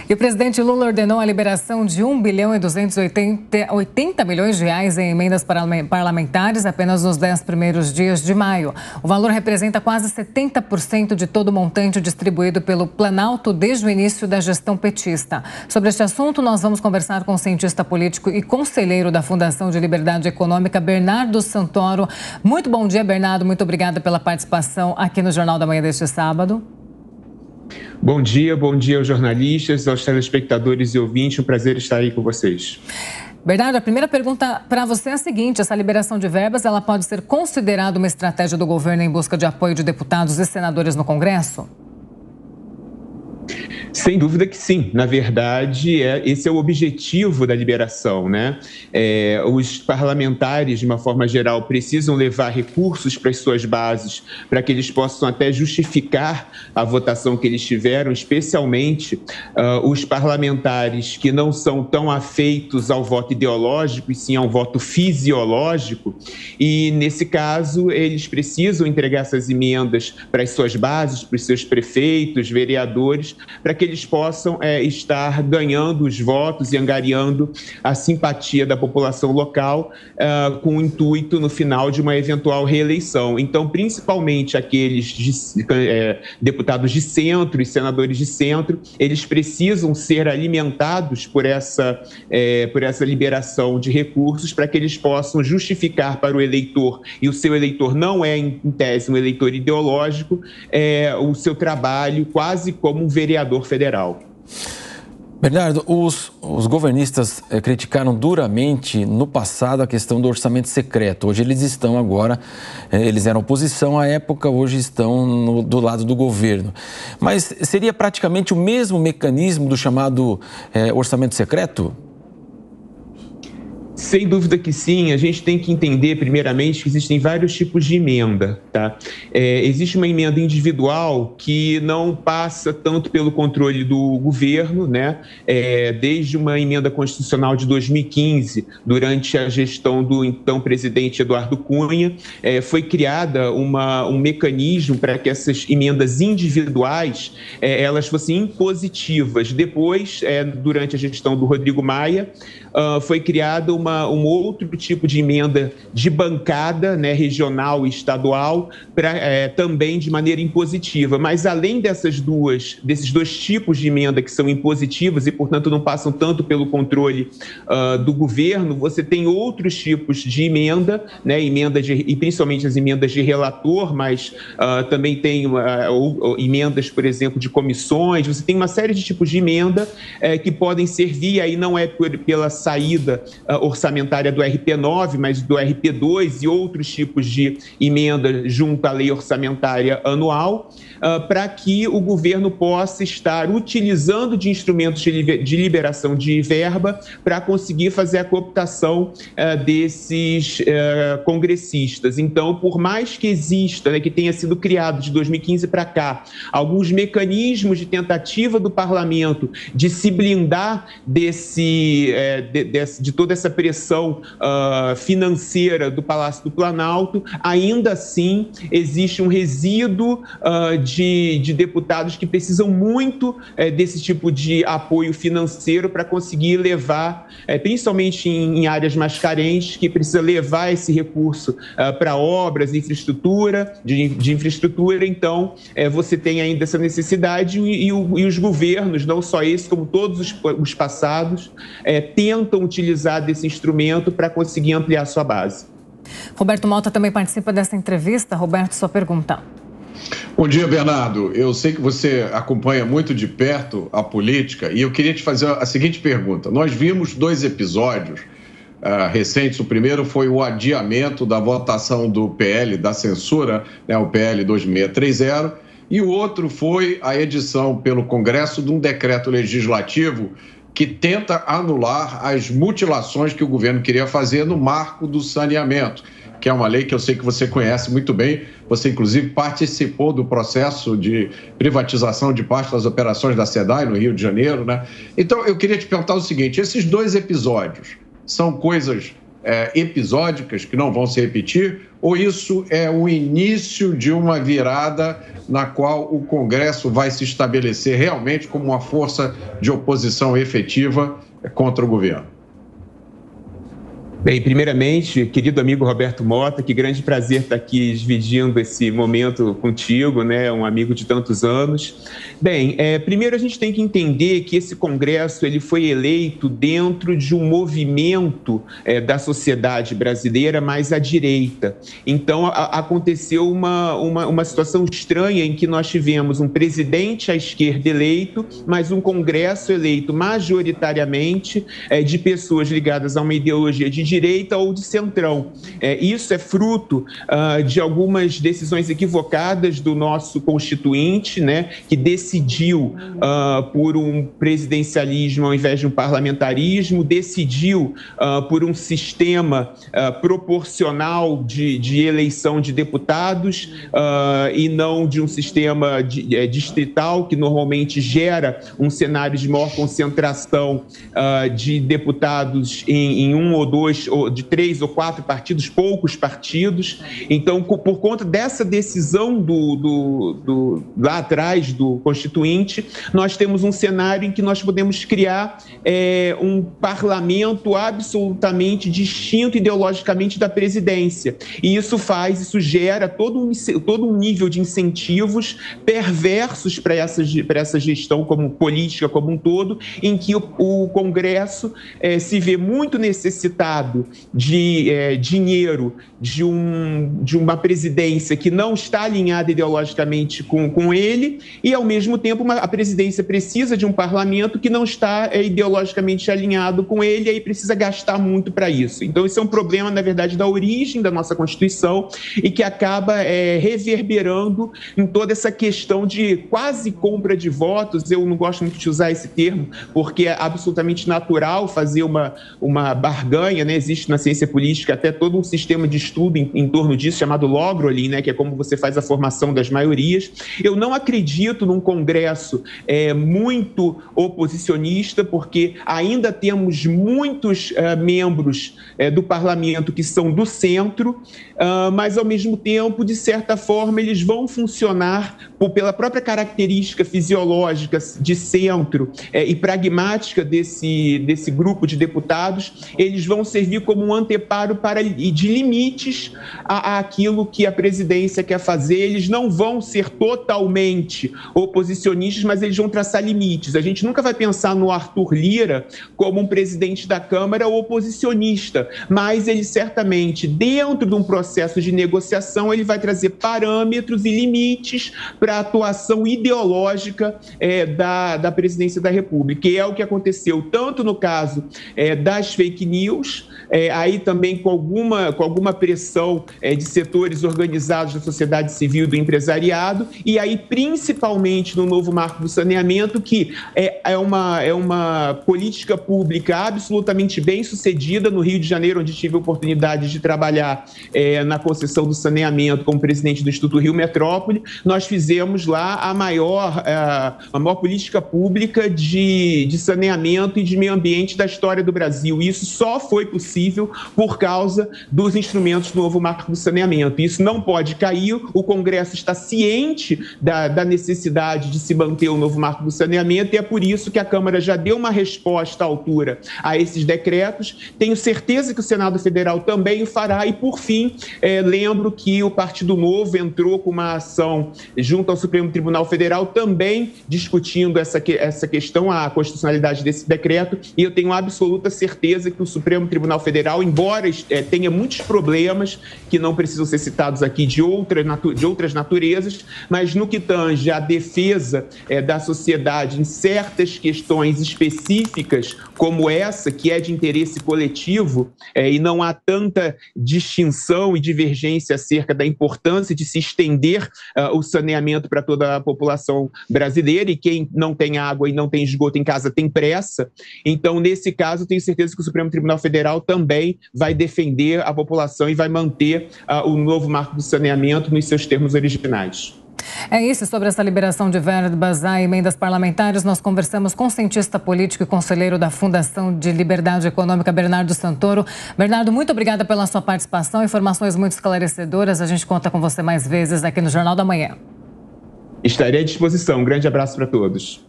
E o presidente Lula ordenou a liberação de 1 bilhão e 280 milhões de reais em emendas parlamentares apenas nos 10 primeiros dias de maio. O valor representa quase 70% de todo o montante distribuído pelo Planalto desde o início da gestão petista. Sobre este assunto, nós vamos conversar com o cientista político e conselheiro da Fundação de Liberdade Econômica, Bernardo Santoro. Muito bom dia, Bernardo. Muito obrigada pela participação aqui no Jornal da Manhã deste sábado. Bom dia aos jornalistas, aos telespectadores e ouvintes. Um prazer estar aí com vocês. Bernardo, a primeira pergunta para você é a seguinte: essa liberação de verbas, ela pode ser considerada uma estratégia do governo em busca de apoio de deputados e senadores no Congresso? Sem dúvida que sim. Na verdade, esse é o objetivo da liberação, né? Os parlamentares, de uma forma geral, precisam levar recursos para as suas bases, para que eles possam até justificar a votação que eles tiveram, especialmente os parlamentares que não são tão afeitos ao voto ideológico, e sim ao voto fisiológico. E, nesse caso, eles precisam entregar essas emendas para as suas bases, para os seus prefeitos, vereadores, para que eles possam estar ganhando os votos e angariando a simpatia da população local com o intuito, no final, de uma eventual reeleição. Então, principalmente aqueles deputados de centro e senadores de centro, eles precisam ser alimentados por essa liberação de recursos para que eles possam justificar para o eleitor, e o seu eleitor não é, em tese, um eleitor ideológico, o seu trabalho quase como um vereador federal. Bernardo, os governistas criticaram duramente no passado a questão do orçamento secreto. Hoje eles estão agora, eles eram oposição à época, hoje estão do lado do governo. Mas seria praticamente o mesmo mecanismo do chamado orçamento secreto? Sem dúvida que sim. A gente tem que entender, primeiramente, que existem vários tipos de emenda, tá? Existe uma emenda individual que não passa tanto pelo controle do governo, né? Desde uma emenda constitucional de 2015, durante a gestão do então presidente Eduardo Cunha, foi criada um mecanismo para que essas emendas individuais elas fossem impositivas. Depois, durante a gestão do Rodrigo Maia, foi criada um outro tipo de emenda de bancada, né, regional e estadual, também de maneira impositiva. Mas, além desses dois tipos de emenda que são impositivas e, portanto, não passam tanto pelo controle do governo, você tem outros tipos de emenda, né, e principalmente as emendas de relator, mas também tem emendas, por exemplo, de comissões. Você tem uma série de tipos de emenda que podem servir, aí não é pela saída orçamentária do RP9, mas do RP2 e outros tipos de emenda junto à lei orçamentária anual, para que o governo possa estar utilizando de instrumentos de liberação de verba para conseguir fazer a cooptação desses congressistas. Então, por mais que exista, né, que tenha sido criado de 2015 para cá, alguns mecanismos de tentativa do parlamento de se blindar de toda essa pressão financeira do Palácio do Planalto, ainda assim existe um resíduo de deputados que precisam muito desse tipo de apoio financeiro para conseguir levar, principalmente em áreas mais carentes, que precisa levar esse recurso para obras, de infraestrutura. Então, você tem ainda essa necessidade e os governos, não só esse, como todos os passados, tentam utilizar desse instrumento para conseguir ampliar sua base. Roberto Malta também participa dessa entrevista. Roberto, sua pergunta. Bom dia, Bernardo. Eu sei que você acompanha muito de perto a política e eu queria te fazer a seguinte pergunta. Nós vimos 2 episódios recentes. O primeiro foi o adiamento da votação do PL, da censura, né, o PL 2630, e o outro foi a edição pelo Congresso de um decreto legislativo que tenta anular as mutilações que o governo queria fazer no marco do saneamento, que é uma lei que eu sei que você conhece muito bem. Você, inclusive, participou do processo de privatização de parte das operações da SEDAI no Rio de Janeiro, né? Então, eu queria te perguntar o seguinte: esses 2 episódios são coisas episódicas que não vão se repetir, ou isso é o início de uma virada na qual o Congresso vai se estabelecer realmente como uma força de oposição efetiva contra o governo? Bem, primeiramente, querido amigo Roberto Mota, que grande prazer estar aqui dividindo esse momento contigo, né? Um amigo de tantos anos. Bem, primeiro a gente tem que entender que esse Congresso ele foi eleito dentro de um movimento da sociedade brasileira mais à direita. Então, aconteceu uma situação estranha em que nós tivemos um presidente à esquerda eleito, mas um Congresso eleito majoritariamente de pessoas ligadas a uma ideologia de direita ou de centrão. Isso é fruto de algumas decisões equivocadas do nosso constituinte, né, que decidiu por um presidencialismo ao invés de um parlamentarismo, decidiu por um sistema proporcional de eleição de deputados e não de um sistema distrital, que normalmente gera um cenário de maior concentração de deputados em um ou dois, ou de 3 ou 4 partidos, poucos partidos. Então, por conta dessa decisão lá atrás do Constituinte, nós temos um cenário em que nós podemos criar um parlamento absolutamente distinto ideologicamente da presidência. E isso gera todo um nível de incentivos perversos para essa gestão política como um todo, em que o Congresso se vê muito necessitado de dinheiro de uma presidência que não está alinhada ideologicamente com ele, e, ao mesmo tempo, a presidência precisa de um parlamento que não está ideologicamente alinhado com ele, e aí precisa gastar muito para isso. Então, isso é um problema, na verdade, da origem da nossa Constituição e que acaba reverberando em toda essa questão de quase compra de votos. Eu não gosto muito de usar esse termo, porque é absolutamente natural fazer uma barganha, né? Existe na ciência política até todo um sistema de estudo em torno disso, chamado Logrolin, né? Que é como você faz a formação das maiorias. Eu não acredito num Congresso muito oposicionista, porque ainda temos muitos membros do parlamento que são do centro, mas, ao mesmo tempo, de certa forma, eles vão funcionar pela própria característica fisiológica de centro e pragmática desse grupo de deputados. Eles vão servir como um anteparo de limites àquilo que a presidência quer fazer. Eles não vão ser totalmente oposicionistas, mas eles vão traçar limites. A gente nunca vai pensar no Arthur Lira como um presidente da Câmara oposicionista, mas ele certamente, dentro de um processo de negociação, ele vai trazer parâmetros e limites para a atuação ideológica da presidência da República, que é o que aconteceu tanto no caso das fake news, aí também com alguma pressão de setores organizados da sociedade civil e do empresariado, e aí principalmente no novo marco do saneamento, que é uma política pública absolutamente bem sucedida. No Rio de Janeiro, onde tive a oportunidade de trabalhar na concessão do saneamento como presidente do Instituto Rio Metrópole, nós fizemos lá a maior política pública de saneamento e de meio ambiente da história do Brasil. Isso só foi possível por causa dos instrumentos do novo marco do saneamento. Isso não pode cair. O Congresso está ciente da necessidade de se manter o novo marco do saneamento, e é por isso que a Câmara já deu uma resposta à altura a esses decretos. Tenho certeza que o Senado Federal também o fará. E, por fim, lembro que o Partido Novo entrou com uma ação junto ao Supremo Tribunal Federal também discutindo essa questão, a constitucionalidade desse decreto, e eu tenho absoluta certeza que o Supremo Tribunal Federal, embora tenha muitos problemas que não precisam ser citados aqui de outras naturezas, mas no que tange à defesa da sociedade em certas questões específicas como essa, que é de interesse coletivo, e não há tanta distinção e divergência acerca da importância de se estender o saneamento para toda a população brasileira, e quem não tem água e não tem esgoto em casa tem pressa. Então, nesse caso, tenho certeza que o Supremo Tribunal Federal também vai defender a população e vai manter o novo marco do saneamento nos seus termos originais. É isso, sobre essa liberação de verbas a emendas parlamentares, nós conversamos com o cientista político e conselheiro da Fundação de Liberdade Econômica, Bernardo Santoro. Bernardo, muito obrigada pela sua participação, informações muito esclarecedoras. A gente conta com você mais vezes aqui no Jornal da Manhã. Estarei à disposição. Um grande abraço para todos.